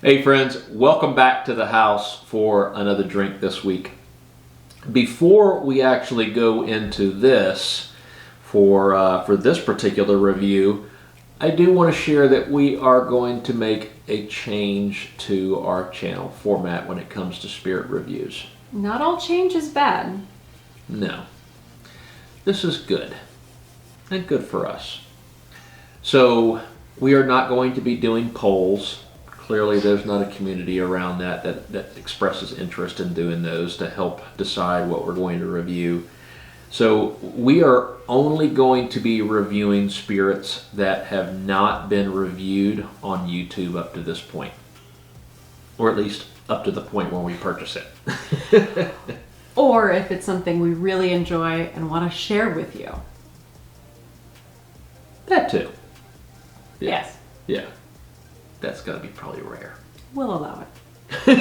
Hey friends, welcome back to the house for another drink this week. Before we actually go into this for this particular review, I do want to share that we are going to make a change to our channel format when it comes to spirit reviews. Not all change is bad. No. This is good. And good for us. So, we are not going to be doing polls. Clearly, there's not a community around that expresses interest in doing those to help decide what we're going to review. So we are only going to be reviewing spirits that have not been reviewed on YouTube up to this point. Or at least up to the point where we purchase it. Or if it's something we really enjoy and want to share with you. That too. Yeah. Yes. Yeah. That's got to be probably rare. We'll allow it.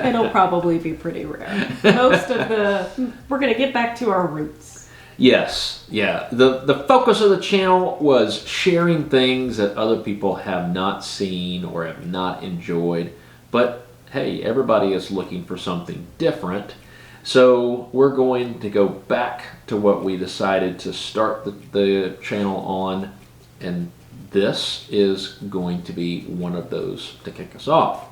It'll probably be pretty rare. We're going to get back to our roots. Yes, yeah. The focus of the channel was sharing things that other people have not seen or have not enjoyed. But hey, everybody is looking for something different. So we're going to go back to what we decided to start the channel on, and this is going to be one of those to kick us off.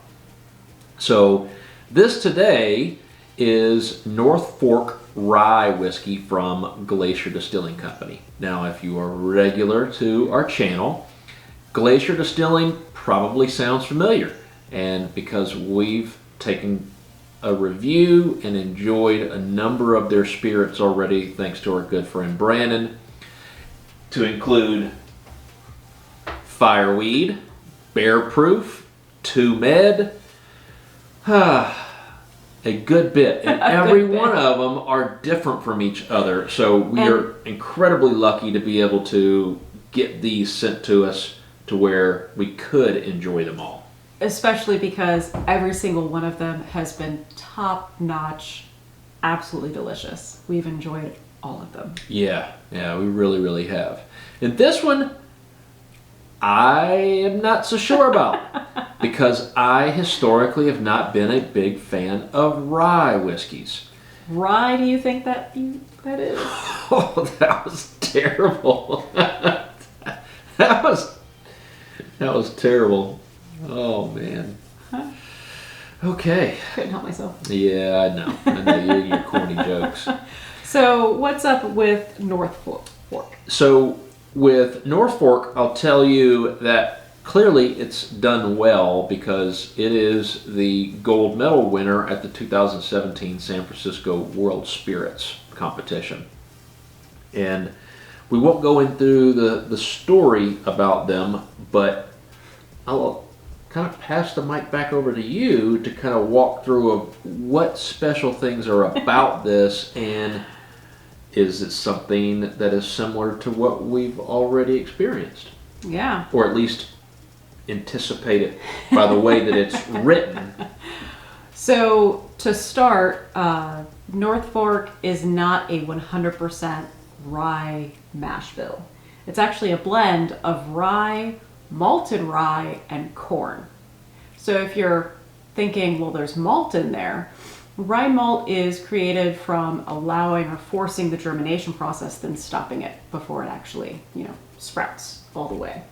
So this today is North Fork Rye Whiskey from Glacier Distilling Company. Now, if you are regular to our channel, Glacier Distilling probably sounds familiar, and because we've taken a review and enjoyed a number of their spirits already, thanks to our good friend Brandon, to include Fireweed, Bear Proof, Two Med, a good bit, and every one of them are different from each other. So we are incredibly lucky to be able to get these sent to us to where we could enjoy them all. Especially because every single one of them has been top-notch, absolutely delicious. We've enjoyed all of them. Yeah, we really have. And this one, I am not so sure about because I historically have not been a big fan of rye whiskeys. Rye, do you think that is? Oh, that was terrible. That was terrible. Oh, man. Huh? Okay. Couldn't help myself. Yeah, I know. I know you and your corny jokes. So, what's up with North Fork? So, with North Fork, I'll tell you that clearly it's done well because it is the gold medal winner at the 2017 San Francisco World Spirits competition. And we won't go into the story about them, but I'll kind of pass the mic back over to you to kind of walk through of what special things are about this, and is it something that is similar to what we've already experienced? Yeah. Or at least anticipated by the way that it's written. So to start, North Fork is not a 100% rye mash bill. It's actually a blend of rye, malted rye, and corn. So if you're thinking, well, there's malt in there, rye malt is created from allowing or forcing the germination process, then stopping it before it actually, sprouts all the way.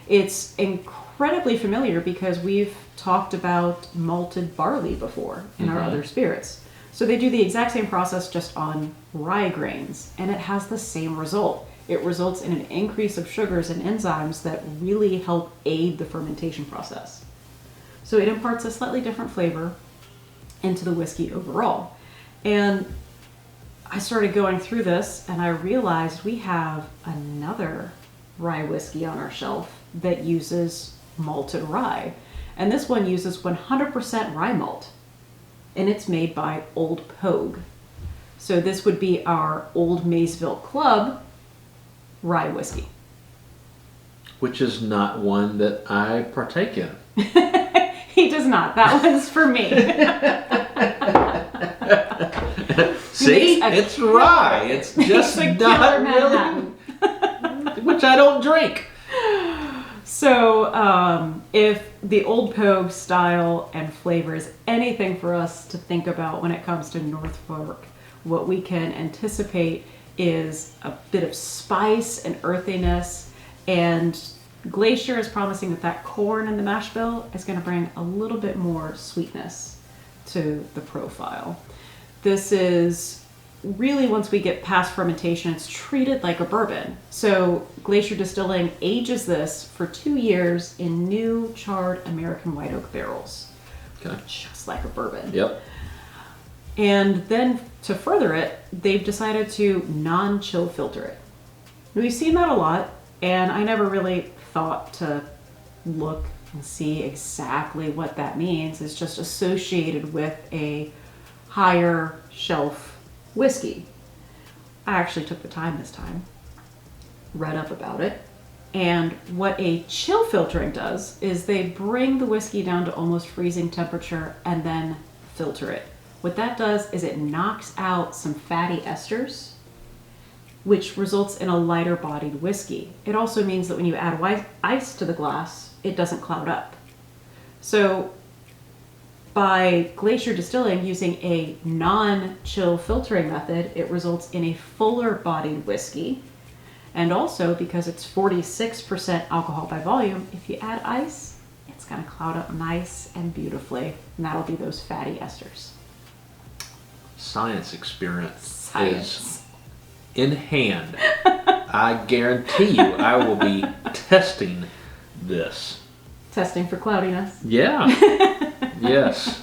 It's incredibly familiar because we've talked about malted barley before in our other spirits. So they do the exact same process just on rye grains, and it has the same result. It results in an increase of sugars and enzymes that really help aid the fermentation process. So it imparts a slightly different flavor into the whiskey overall. And I started going through this and I realized we have another rye whiskey on our shelf that uses malted rye. And this one uses 100% rye malt. And it's made by Old Pogue. So this would be our Old Maysville Club rye whiskey. Which is not one that I partake in. He does not. That one's for me. See, it's rye. It's just not really, which I don't drink. So, if the Old Pogue style and flavor is anything for us to think about when it comes to North Fork, what we can anticipate is a bit of spice and earthiness, and Glacier is promising that that corn in the mash bill is going to bring a little bit more sweetness to the profile. This is really, once we get past fermentation, it's treated like a bourbon. So Glacier Distilling ages this for 2 years in new charred American white oak barrels. Okay. Just like a bourbon. Yep. And then to further it, they've decided to non-chill filter it. We've seen that a lot, and I never really thought to look and see exactly what that means. It's just associated with a higher shelf whiskey. I actually took the time this time, read up about it, and what a chill filtering does is they bring the whiskey down to almost freezing temperature and then filter it. What that does is it knocks out some fatty esters, which results in a lighter bodied whiskey. It also means that when you add ice to the glass, it doesn't cloud up. So by Glacier Distilling using a non-chill filtering method, it results in a fuller bodied whiskey. And also, because it's 46% alcohol by volume, if you add ice, it's gonna cloud up nice and beautifully. And that'll be those fatty esters. Science experience Science. is in hand. I guarantee you I will be testing this. Testing for cloudiness. Yeah. Yes.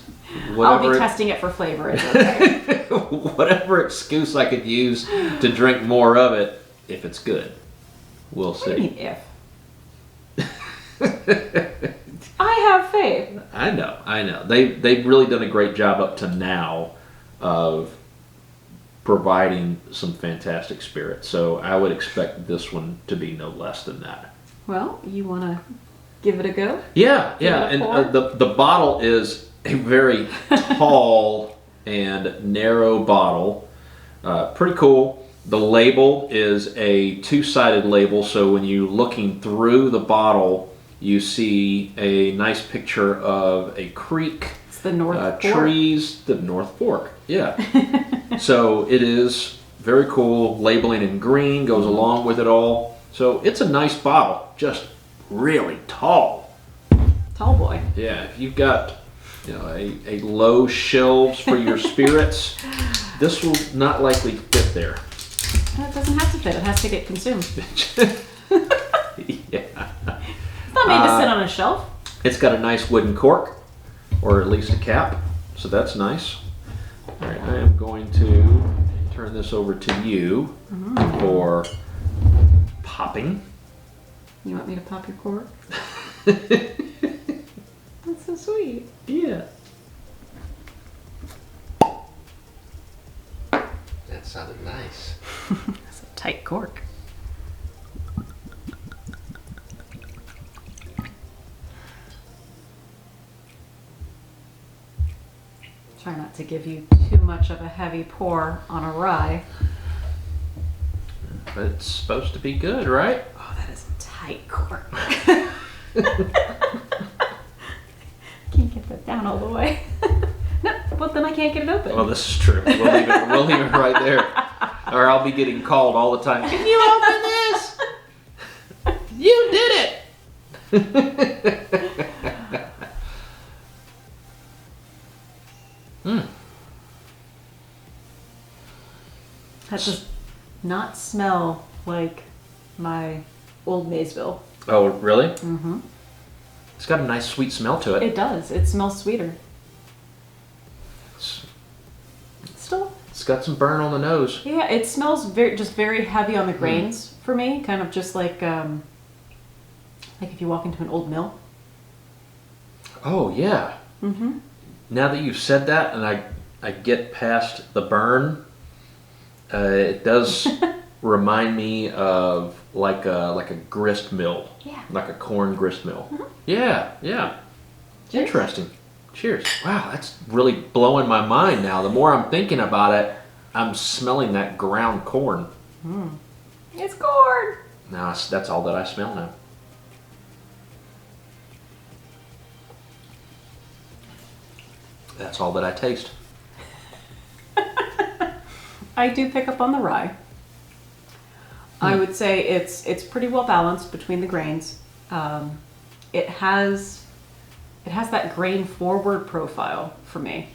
I'll be testing it for flavor. It's okay. Whatever excuse I could use to drink more of it, if it's good. We'll What do you see. mean if? I have faith. I know. They've really done a great job up to now of providing some fantastic spirits. So I would expect this one to be no less than that. Well, you want to give it a go? Yeah. Give it a And pour? the bottle is a very tall and narrow bottle. Pretty cool. The label is a two-sided label, so when you're looking through the bottle, you see a nice picture of a creek, It's the North Fork. trees, the North Fork. Yeah. So it is very cool. Labeling in green goes along with it all. So it's a nice bottle, just really tall. Tall boy. Yeah, if you've got a low shelves for your spirits, this will not likely fit there. It doesn't have to fit. It has to get consumed. Yeah. It's not made to sit on a shelf. It's got a nice wooden cork, or at least a cap, so that's nice. All right, I am going to turn this over to you for popping. You want me to pop your cork? That's so sweet. Yeah. That sounded nice. That's a tight cork. Try not to give you too much of a heavy pour on a rye. But it's supposed to be good, right? Oh, that is a tight cork. Can't get that down all the way. No, but then I can't get it open. Well, this is true. We'll leave it right there. Or I'll be getting called all the time. Can you open this? You did it! That does not smell like my old Maysville. Oh, really? Mm-hmm. It's got a nice sweet smell to it. It does. It smells sweeter. It's Still, got some burn on the nose. yeah, it smells very heavy on the grains for me. Kind of just like if you walk into an old mill. Oh, yeah. Mm-hmm. Now that you've said that, and I get past the burn, it does remind me of like a grist mill. Yeah. Like a corn grist mill. Mhm. Yeah. Cheers. Interesting. Cheers. Wow, that's really blowing my mind now. The more I'm thinking about it, I'm smelling that ground corn. It's corn. Now that's all that I smell now. That's all that I taste. I do pick up on the rye. I would say it's pretty well balanced between the grains. It has that grain forward profile for me.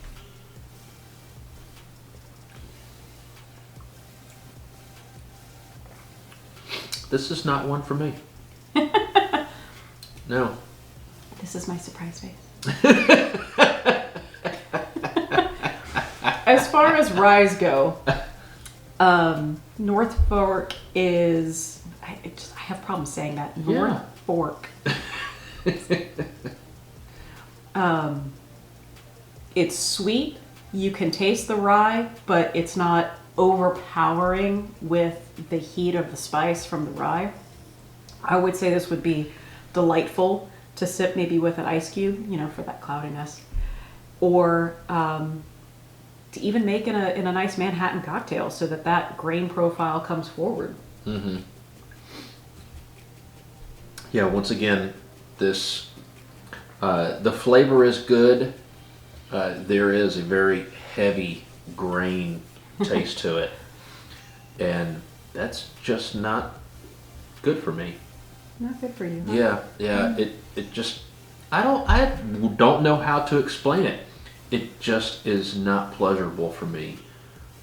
This is not one for me. No. This is my surprise face. As far as ryes go, North Fork is. I have problems saying that. North Fork. It's sweet. You can taste the rye, but it's not overpowering with the heat of the spice from the rye. I would say this would be delightful to sip maybe with an ice cube, for that cloudiness, or to even make in a nice Manhattan cocktail so that grain profile comes forward. Mm-hmm. Yeah, once again, this the flavor is good. There is a very heavy grain taste to it, and that's just not good for me. Not good for you. Huh? Yeah. It just I don't know how to explain it. It just is not pleasurable for me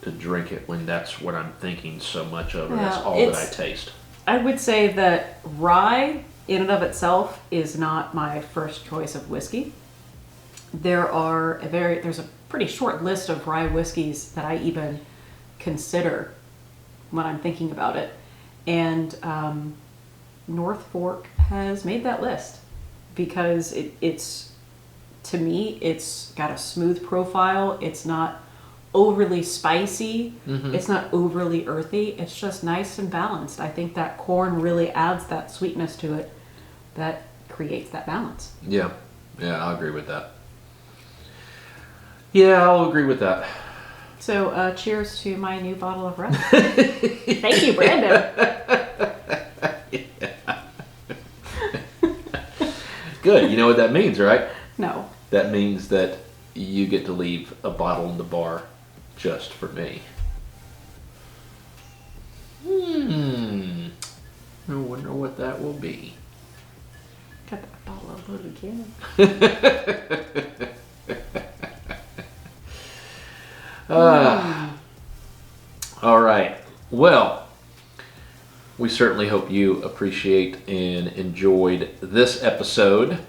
to drink it when that's what I'm thinking so much of, and that's all that I taste. I would say that rye in and of itself is not my first choice of whiskey. There's a pretty short list of rye whiskeys that I even consider when I'm thinking about it. And North Fork has made that list because it's, to me, it's got a smooth profile. It's not overly spicy. Mm-hmm. It's not overly earthy. It's just nice and balanced. I think that corn really adds that sweetness to it that creates that balance. Yeah, I'll agree with that. Yeah, I'll agree with that. So, cheers to my new bottle of rye. Thank you, Brandon. Good. You know what that means, right? No. That means that you get to leave a bottle in the bar just for me. I wonder what that will be. Got that bottle of loaded cannon. All right. Well, we certainly hope you appreciate and enjoyed this episode.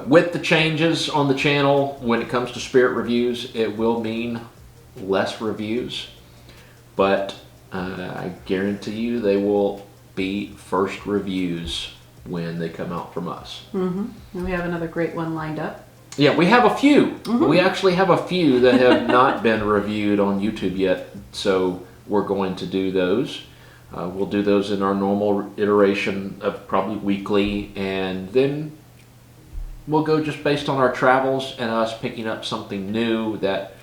With the changes on the channel, when it comes to spirit reviews, it will mean less reviews, but I guarantee you they will be first reviews when they come out from us. Mm-hmm. And we have another great one lined up. Yeah, we have a few. Mm-hmm. We actually have a few that have not been reviewed on YouTube yet, so we're going to do those. We'll do those in our normal iteration of probably weekly, and then we'll go just based on our travels and us picking up something new that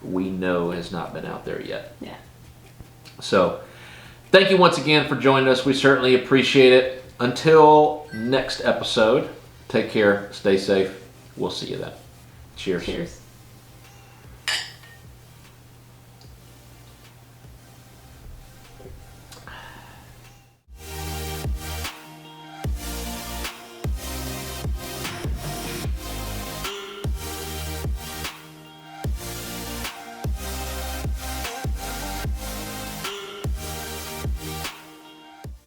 we know has not been out there yet. Yeah. So, thank you once again for joining us. We certainly appreciate it. Until next episode, take care, stay safe. We'll see you then. Cheers. Cheers.